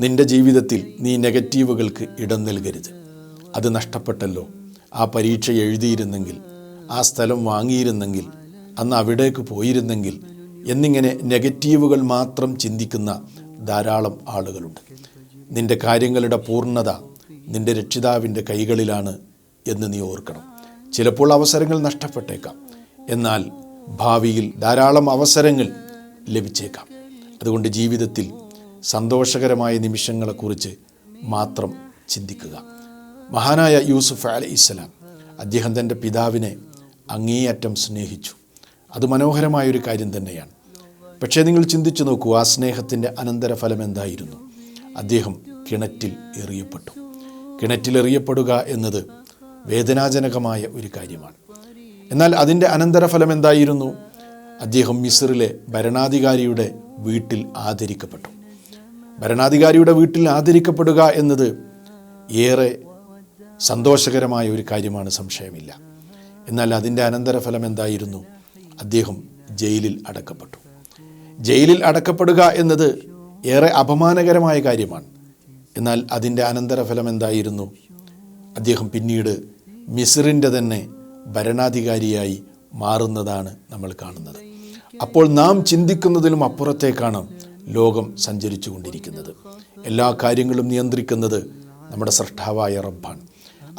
നിൻ്റെ ജീവിതത്തിൽ നീ നെഗറ്റീവുകൾക്ക് ഇടം നൽകരുത്. അത് നഷ്ടപ്പെട്ടല്ലോ, ആ പരീക്ഷ എഴുതിയിരുന്നെങ്കിൽ, ആ സ്ഥലം വാങ്ങിയിരുന്നെങ്കിൽ, അന്ന് അവിടേക്ക് പോയിരുന്നെങ്കിൽ എന്നിങ്ങനെ നെഗറ്റീവുകൾ മാത്രം ചിന്തിക്കുന്ന ധാരാളം ആളുകളുണ്ട്. നിൻ്റെ കാര്യങ്ങളുടെ പൂർണ്ണത നിൻ്റെ രക്ഷിതാവിൻ്റെ കൈകളിലാണ് എന്ന് നീ ഓർക്കണം. ചിലപ്പോൾ അവസരങ്ങൾ നഷ്ടപ്പെട്ടേക്കാം, എന്നാൽ ഭാവിയിൽ ധാരാളം അവസരങ്ങൾ ലഭിച്ചേക്കാം. അതുകൊണ്ട് ജീവിതത്തിൽ സന്തോഷകരമായ നിമിഷങ്ങളെക്കുറിച്ച് മാത്രം ചിന്തിക്കുക. മഹാനായ യൂസുഫ് അലൈഹിസ്സലാം, അദ്ദേഹം തൻ്റെ പിതാവിനെ അങ്ങേയറ്റം സ്നേഹിച്ചു. അത് മനോഹരമായൊരു കാര്യം തന്നെയാണ്. പക്ഷേ നിങ്ങൾ ചിന്തിച്ചു നോക്കൂ, ആ സ്നേഹത്തിൻ്റെ അനന്തരഫലം എന്തായിരുന്നു? അദ്ദേഹം കിണറ്റിൽ എറിയപ്പെട്ടു. കിണറ്റിലെറിയപ്പെടുക എന്നത് വേദനാജനകമായ ഒരു കാര്യമാണ്. എന്നാൽ അതിൻ്റെ അനന്തരഫലം എന്തായിരുന്നു? അദ്ദേഹം മിസ്റിലെ ഭരണാധികാരിയുടെ വീട്ടിൽ ആദരിക്കപ്പെട്ടു. ഭരണാധികാരിയുടെ വീട്ടിൽ ആദരിക്കപ്പെടുക എന്നത് ഏറെ സന്തോഷകരമായ ഒരു കാര്യമാണ്, സംശയമില്ല. എന്നാൽ അതിൻ്റെ അനന്തരഫലം എന്തായിരുന്നു? അദ്ദേഹം ജയിലിൽ അടക്കപ്പെട്ടു. ജയിലിൽ അടക്കപ്പെടുക എന്നത് ഏറെ അപമാനകരമായ കാര്യമാണ്. എന്നാൽ അതിൻ്റെ അനന്തരഫലം എന്തായിരുന്നു? അദ്ദേഹം പിന്നീട് മിസ്റിൻ്റെ തന്നെ ഭരണാധികാരിയായി മാറുന്നതാണ് നമ്മൾ കാണുന്നത്. അപ്പോൾ നാം ചിന്തിക്കുന്നതിലും അപ്പുറത്തേക്കാണ് ലോകം സഞ്ചരിച്ചു കൊണ്ടിരിക്കുന്നത്. എല്ലാ കാര്യങ്ങളും നിയന്ത്രിക്കുന്നത് നമ്മുടെ സ്രഷ്ടാവായ റബ്ബാണ്.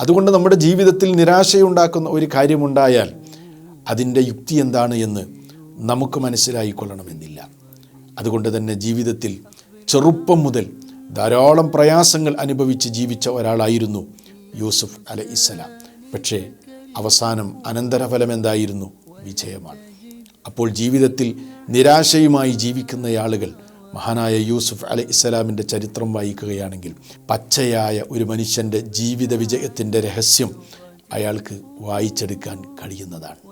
അതുകൊണ്ട് നമ്മുടെ ജീവിതത്തിൽ നിരാശയുണ്ടാക്കുന്ന ഒരു കാര്യമുണ്ടായാൽ അതിൻ്റെ യുക്തി എന്താണ് എന്ന് നമുക്ക് മനസ്സിലായിക്കൊള്ളണമെന്നില്ല. അതുകൊണ്ട് തന്നെ ജീവിതത്തിൽ ചെറുപ്പം മുതൽ ധാരാളം പ്രയാസങ്ങൾ അനുഭവിച്ച് ജീവിച്ച ഒരാളായിരുന്നു യൂസുഫ് അലൈഹിസ്സലാം. പക്ഷേ അവസാനം അനന്തരഫലം എന്തായിരുന്നു? വിജയമാണ്. അപ്പോൾ ജീവിതത്തിൽ നിരാശയുമായി ജീവിക്കുന്ന ആളുകൾ മഹാനായ യൂസുഫ് അലൈഹിസ്സലാമിൻ്റെ ചരിത്രം വായിക്കുകയാണെങ്കിൽ പച്ചയായ ഒരു മനുഷ്യൻ്റെ ജീവിത വിജയത്തിൻ്റെ രഹസ്യം അയാൾക്ക് വായിച്ചെടുക്കാൻ കഴിയുന്നതാണ്.